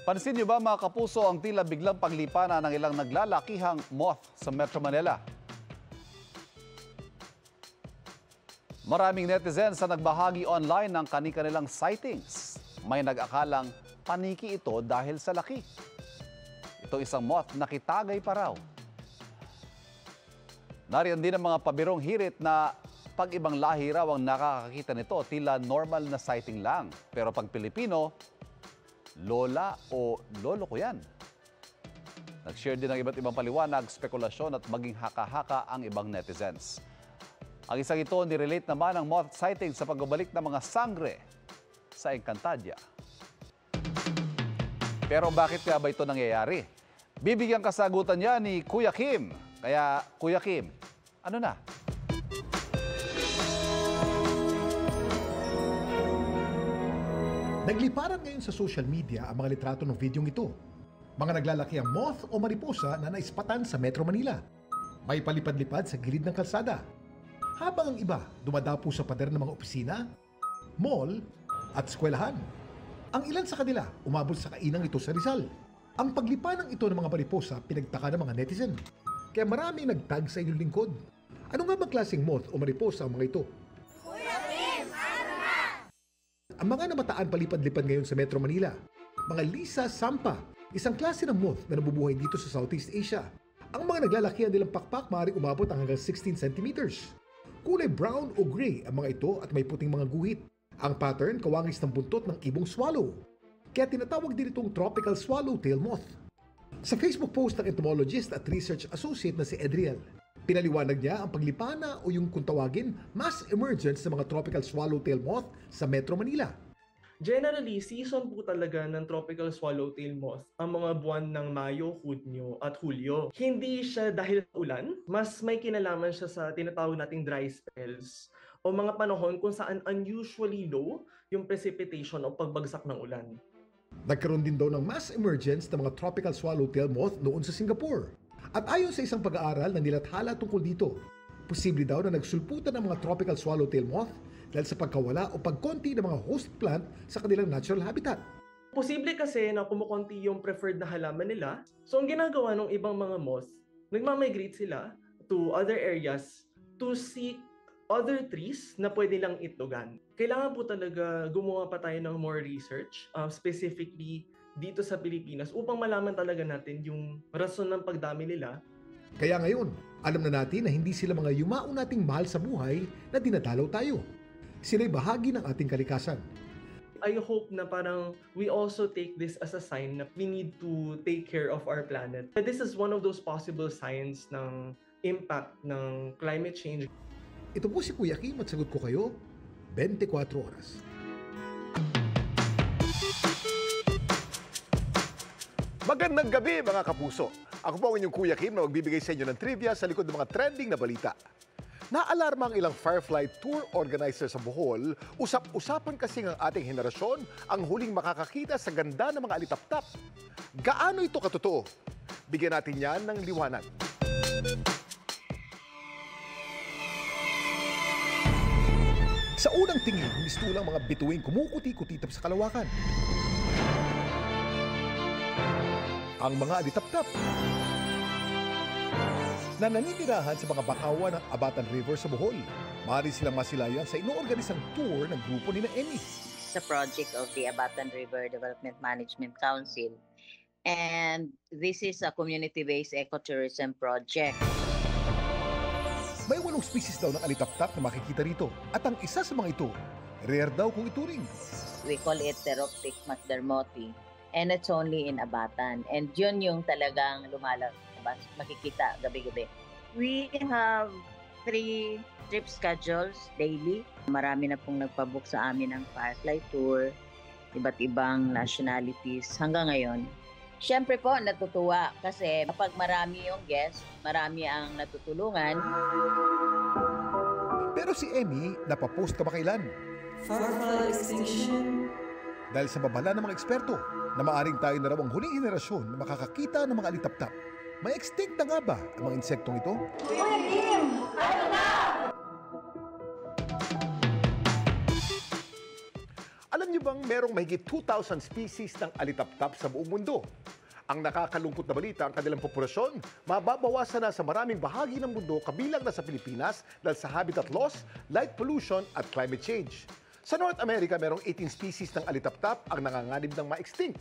Pansin niyo ba mga kapuso ang tila biglang paglipanan ng ilang naglalakihang moth sa Metro Manila? Maraming netizens na nagbahagi online ng kani-kanilang sightings. May nag-akalang paniki ito dahil sa laki. Ito isang moth na kitagay pa raw. Nariyan din ang mga pabirong hirit na pag ibang lahi raw ang nakakakita nito, tila normal na sighting lang. Pero pag Pilipino, lola o lolo ko yan. Nag-share din ng iba't ibang paliwanag, spekulasyon at maging haka-haka ang ibang netizens. Ang isang ito, nirelate naman ang moth sighting sa pagbabalik ng mga sangre sa Encantadia. Pero bakit nga ba ito nangyayari? Bibigyan kasagutan niya ni Kuya Kim. Kaya, Kuya Kim, ano na? Nagliparan ngayon sa social media ang mga litrato ng videong ito. Mga naglalaki ang moth o mariposa na naispatan sa Metro Manila. May palipad-lipad sa gilid ng kalsada. Habang ang iba dumadapo sa pader ng mga opisina, mall at eskwelahan. Ang ilan sa kanila umabot sa kainang ito sa Rizal. Ang paglipanang ito ng mga mariposa pinagtaka ng mga netizen. Kaya maraming nagtag sa inyong lingkod. Ano nga bang klaseng moth o mariposa ang mga ito? Ang mga namataan palipad-lipad ngayon sa Metro Manila, mga Lisa Sampa, isang klase ng moth na nabubuhay dito sa Southeast Asia. Ang mga naglalakihan nilang pakpak maaaring umabot hanggang 16 centimeters. Kulay brown o gray ang mga ito at may puting mga guhit. Ang pattern kawangis ng buntot ng ibong swallow. Kaya tinatawag din itong tropical swallowtail moth. Sa Facebook post ng entomologist at research associate na si Edriel, pinaliwanag niya ang paglipana o yung kung tawagin mass emergence ng mga tropical swallowtail moth sa Metro Manila. Generally, season po talaga ng tropical swallowtail moth ang mga buwan ng Mayo, Hunyo at Hulyo. Hindi siya dahil sa ulan, mas may kinalaman siya sa tinatawag nating dry spells o mga panahon kung saan unusually low yung precipitation o pagbagsak ng ulan. Nagkaroon din daw ng mass emergence ng mga tropical swallowtail moth noon sa Singapore. At ayon sa isang pag-aaral na nilathala tungkol dito, posible daw na nagsulputan ng mga tropical swallowtail moth dahil sa pagkawala o pagkonti ng mga host plant sa kanilang natural habitat. Posible kasi na kumukonti yung preferred na halaman nila. So ang ginagawa ng ibang mga moth, nagmamigrate sila to other areas to seek other trees na pwede lang itlogan. Kailangan po talaga gumawa pa tayo ng more research, specifically dito sa Pilipinas, upang malaman talaga natin yung rason ng pagdami nila. Kaya ngayon, alam na natin na hindi sila mga yumao nating mahal sa buhay na dinadalaw tayo. Sila'y bahagi ng ating kalikasan. I hope na parang we also take this as a sign na we need to take care of our planet. This is one of those possible signs ng impact ng climate change. Ito po si Kuya Kim at sagot ko kayo, 24 oras. Magandang gabi mga kapuso. Ako po ang inyong Kuya Kim na magbibigay sa inyo ng trivia sa likod ng mga trending na balita. Naalarma ang ilang Firefly Tour organizer sa Bohol. Usap-usapan kasi ng ating henerasyon ang huling makakakita sa ganda ng mga alitaptap. Gaano ito katotoo? Bigyan natin yan ng liwanag. Sa unang tingin, mistulang mga bituing kumukuti-kutitap sa kalawakan. Ang mga alitaptap na naninirahan sa mga bakawan ng Abatan River sa Bohol. Maaari silang masilayan sa inoorganisang tour ng grupo ni Emmy. The project of the Abatan River Development Management Council. And this is a community-based ecotourism project. May 8 species daw ng alitaptap na makikita rito. At ang isa sa mga ito, rare daw kung ituring. We call it Pteroptic macdermoti. And it's only in Abatan. And yun yung talagang lumalabas, makikita gabi-gabi. We have 3 trip schedules daily. Marami na pong nagpabook sa amin ng Firefly Tour, iba't ibang nationalities hanggang ngayon. Siyempre po, natutuwa kasi kapag marami yung guest, marami ang natutulungan. Pero si Emmy, napapost ka ba kailan? Firefly extinction. Dahil sa babala ng mga eksperto, na maaring tayo na raw ang huling henerasyon na makakakita ng mga alitaptap. May extinct na nga ba ang mga insektong ito? Kuya Kim! Ano na? Alam niyo bang merong mahigit 2,000 species ng alitaptap sa buong mundo. Ang nakakalungkot na balita, ang kanilang populasyon mababawasan na sa maraming bahagi ng mundo kabilang na sa Pilipinas dahil sa habitat loss, light pollution at climate change. Sa North America, merong 18 species ng alitaptap ang nanganganib ng ma-extinct.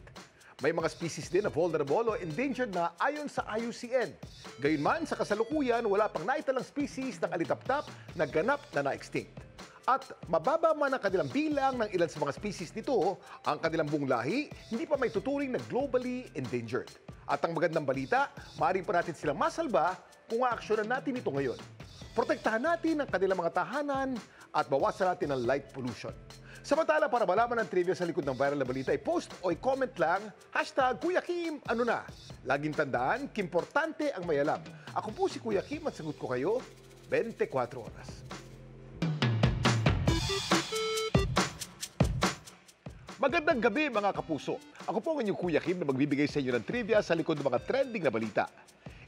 May mga species din na vulnerable o endangered na ayon sa IUCN. Gayunman, sa kasalukuyan, wala pang naitalang species ng alitaptap na ganap na na-extinct. At mababa man ang kanilang bilang ng ilan sa mga species nito, ang kanilang buong lahi hindi pa may tuturing na globally endangered. At ang magandang balita, maaari pa natin silang masalba kung aaksyonan natin ito ngayon. Protektahan natin ang kanilang mga tahanan at bawasan natin ang light pollution. Samantala, para malaman ang trivia sa likod ng viral na balita, i-post o i-comment lang, #Kuya Kim, ano na? Laging tandaan, kimportante ang may alam. Ako po si Kuya Kim at sagot ko kayo, 24 oras. Magandang gabi mga kapuso. Ako po ang inyong Kuya Kim na magbibigay sa inyo ng trivia sa likod ng mga trending na balita.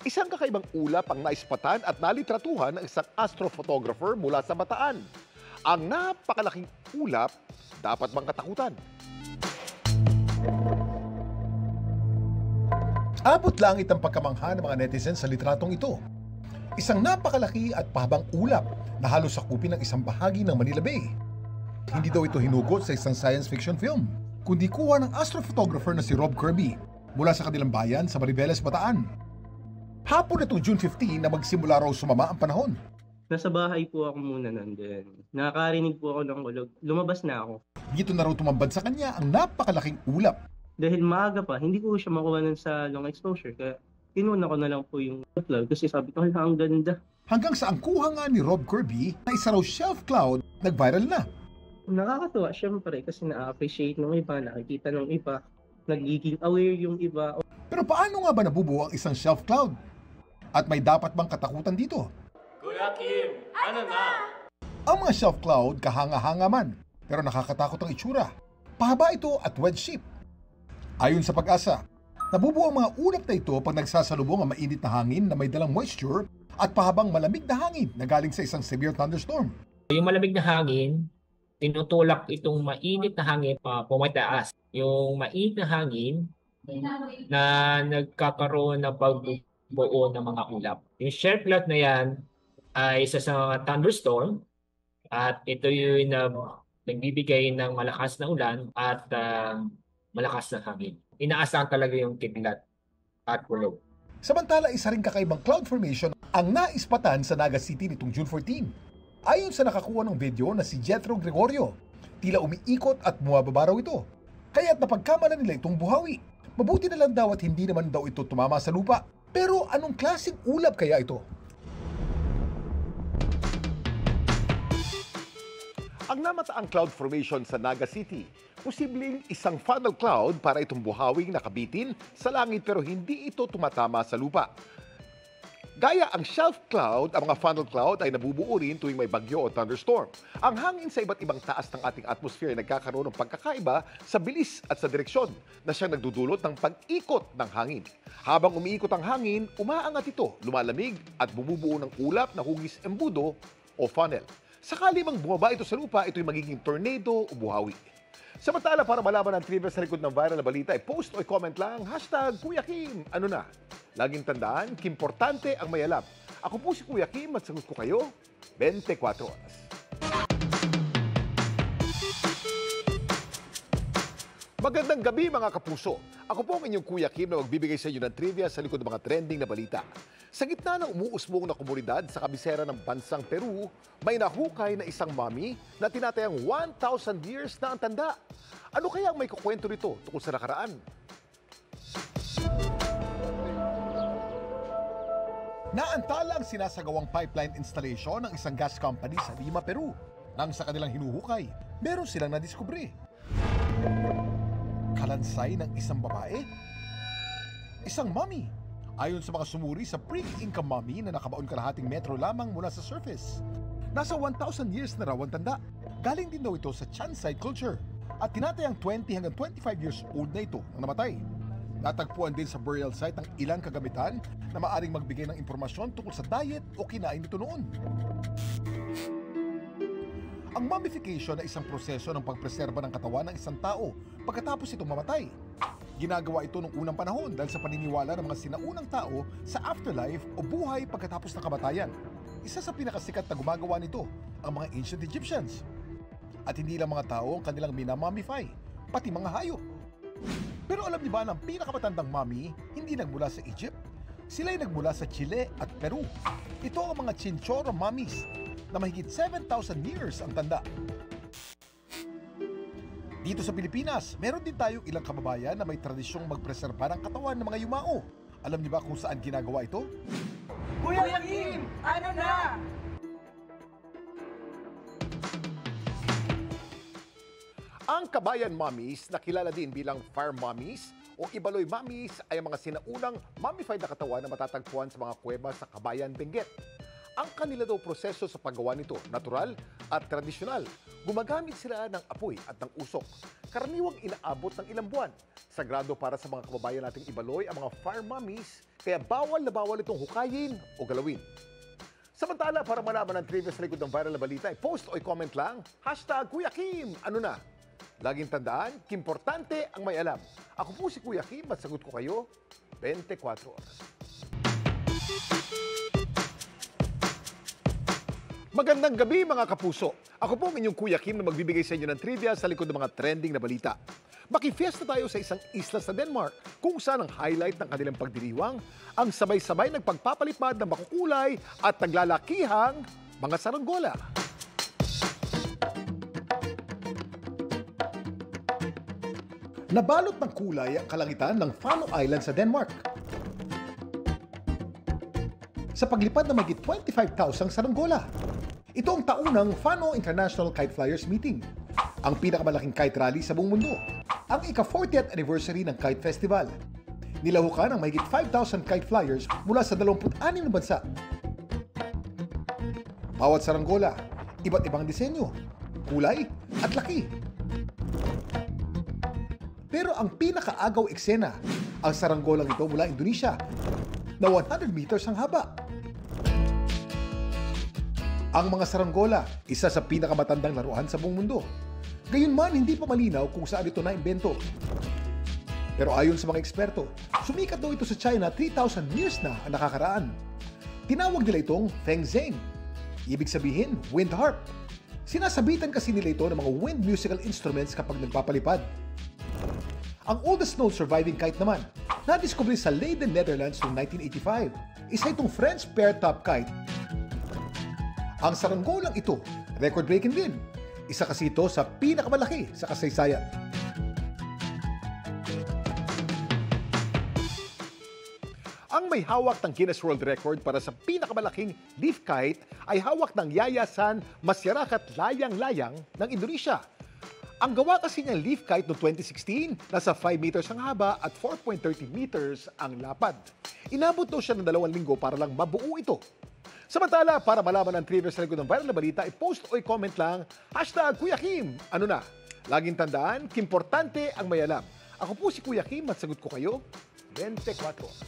Isang kakaibang ulap ang naispatan at nalitratuhan ng isang astrophotographer mula sa Bataan. Ang napakalaking ulap, dapat bang katakutan? Abot langit ang pagkamangha ng mga netizens sa litratong ito. Isang napakalaki at pahabang ulap na halos sakupin ng isang bahagi ng Manila Bay. Hindi daw ito hinugot sa isang science fiction film, kundi kuha ng astrophotographer na si Rob Kirby mula sa kanilang bayan sa Mariveles, Bataan. Hapon itong June 15 na magsimula raw sumama ang panahon. Nasa bahay po ako muna nandun. Nakakarinig po ako ng kulog. Lumabas na ako. Dito na raw tumambad sa kanya ang napakalaking ulap. Dahil maaga pa, hindi ko siya makuha nun sa long exposure. Kaya inuna ko na lang po yung cloud kasi sabi ko, ang ganda. Hanggang sa ang kuha nga ni Rob Kirby na isa raw shelf cloud, nag-viral na. Nakakatuwa syempre kasi na-appreciate ng iba, nakikita ng iba, nagiging aware yung iba. Pero paano nga ba nabubuo ang isang shelf cloud? At may dapat bang katakutan dito? Kuya Kim, ano na? Ang mga shelf cloud kahanga-hanga man, pero nakakatakot ang itsura. Pahaba ito at wedge-shaped. Ayon sa Pag-asa, nabubuo ang mga ulap na ito pag nagsasalubong ang mainit na hangin na may dalang moisture at pahabang malamig na hangin na galing sa isang severe thunderstorm. Yung malamig na hangin, tinutulak itong mainit na hangin pumataas. Yung mainit na hangin na nagkakaroon ng pagbuo ng mga ulap. Yung shelf cloud na yan ay isa sa mga thunderstorm at ito yung nagbibigay ng malakas na ulan at malakas na hangin. Inaasahan talaga yung kidlat at kulog. Samantala, isa ring kakaibang cloud formation ang naispatan sa Naga City nitong June 14. Ayon sa nakakuha ng video na si Jethro Gregorio, tila umiikot at bumababa raw ito. Kaya't napagkamalan nila itong buhawi. Mabuti na lang daw at hindi naman daw ito tumama sa lupa. Pero anong klaseng ulap kaya ito? Ang namataang cloud formation sa Naga City, posibleng isang funnel cloud para itong buhawing nakabitin sa langit pero hindi ito tumatama sa lupa. Gaya ang shelf cloud, ang mga funnel cloud ay nabubuo rin tuwing may bagyo o thunderstorm. Ang hangin sa iba't ibang taas ng ating atmosphere ay nagkakaroon ng pagkakaiba sa bilis at sa direksyon na siyang nagdudulot ng pag-ikot ng hangin. Habang umiikot ang hangin, umaangat ito, lumalamig at bumubuo ng ulap na hugis embudo o funnel. Sakali mang bumaba ito sa lupa, ito'y magiging tornado o buhawi. Samantala, para malaman ang trivia sa likod ng viral na balita, i-post o i-comment lang, #Kuya Kim, ano na? Laging tandaan, kimportante ang may alam. Ako po si Kuya Kim at sagot ko kayo, 24 oras. Magandang gabi mga kapuso. Ako po ang inyong Kuya Kim na magbibigay sa inyo ng trivia sa likod ng mga trending na balita. Sa gitna ng umuusbong na komunidad sa kabisera ng bansang Peru, may nahukay na isang mommy na tinatayang 1,000 years na ang tanda. Ano kaya ang may kukwento nito tungkol sa nakaraan? Naantala ang sinasagawang pipeline installation ng isang gas company sa Lima, Peru. Nang sa kanilang hinuhukay, meron silang nadiskubre. Kalansay ng isang babae? Isang mommy. Ayon sa mga sumuri sa pre-Inca mummy na nakabaon kalahating metro lamang mula sa surface. Nasa 1,000 years na raw ang tanda. Galing din daw ito sa Chansay culture. At tinatayang 20 hanggang 25 years old na ito nang namatay. Natagpuan din sa burial site ang ilang kagamitan na maaring magbigay ng impormasyon tungkol sa diet o kinain nito noon. Ang mummification ay isang proseso ng pagpreserba ng katawan ng isang tao pagkatapos itong mamatay. Ginagawa ito noong unang panahon dahil sa paniniwala ng mga sinaunang tao sa afterlife o buhay pagkatapos ng kamatayan. Isa sa pinakasikat na gumagawa nito ang mga ancient Egyptians. At hindi lang mga tao ang kanilang minamumify, pati mga hayop. Pero alam niyo ba na ang pinakamatandang mummy hindi nagmula sa Egypt? Sila ay nagmula sa Chile at Peru. Ito ang mga Chinchorro mummies na mahigit 7,000 years ang tanda. Dito sa Pilipinas, meron din tayong ilang kababayan na may tradisyong magpreserba ng katawan ng mga yumao. Alam niyo ba kung saan ginagawa ito? Kuya Kim, ano na? Ang kabayan mummies na kilala din bilang farm mummies o ibaloy mummies ay ang mga sinaunang mummified na katawan na matatagpuan sa mga kuweba sa Kabayan, Benguet. Ang kanila daw proseso sa paggawa nito, natural at tradisyonal. Gumagamit sila ng apoy at ng usok. Karaniwang inaabot ng ilang buwan. Sagrado para sa mga kababayan nating ibaloy ang mga farm mummies, kaya bawal na bawal itong hukayin o galawin. Samantala, para malaman ang trivia sa likod ng viral na balita, i-post o i-comment lang, #Kuya Kim, ano na? Laging tandaan, importante ang may alam. Ako po si Kuya Kim at sagot ko kayo 24 oras. Magandang gabi mga kapuso. Ako po ang inyong Kuya Kim na magbibigay sa inyo ng trivia sa likod ng mga trending na balita. Makifiesta tayo sa isang isla sa Denmark kung saan ang highlight ng kanilang pagdiriwang ang sabay-sabay nagpagpapalipad ng makukulay at naglalakihang mga saranggola. Nabalot ng kulay ang kalangitan ng Fano Island sa Denmark. Sa paglipad na mahigit 25,000 saranggola. Ito ang taunang Fano International Kite Flyers Meeting, ang pinakamalaking kite rally sa buong mundo. Ang ika-40th anniversary ng Kite Festival. Nilahukan ang mahigit 5,000 kite flyers mula sa 26 na bansa. Bawat saranggola, iba't ibang disenyo, kulay at laki. Pero ang pinakaagaw eksena, ang saranggolang ito mula Indonesia na 100 meters ang haba. Ang mga saranggola, isa sa pinakamatandang laruan sa buong mundo. Gayunman, hindi pa malinaw kung saan ito naimbento. Pero ayon sa mga eksperto, sumikat daw ito sa China 3,000 years na ang nakakaraan. Tinawag nila itong Feng Zheng. Ibig sabihin, wind harp. Sinasabitan kasi nila ito ng mga wind musical instruments kapag nagpapalipad. Ang oldest known surviving kite naman, nadiskubre sa Leiden, Netherlands noong 1985. Isa itong French pear-top kite. Ang saranggolang ito, record-breaking din. Isa kasi ito sa pinakamalaki sa kasaysayan. Ang may hawak ng Guinness World Record para sa pinakamalaking leaf kite ay hawak ng Yayasan Masyarakat Layang-Layang ng Indonesia. Ang gawa kasi niyang leaf kite noong 2016, nasa 5 meters ang haba at 4.30 meters ang lapad. Inabot daw siya ng 2 linggo para lang mabuo ito. Samantala, para malaman ang trivia sa likod ng viral na balita, i-post o i-comment lang, #Kuya Kim, ano na? Laging tandaan, importante ang may alam. Ako po si Kuya Kim at sagot ko kayo 24 oras.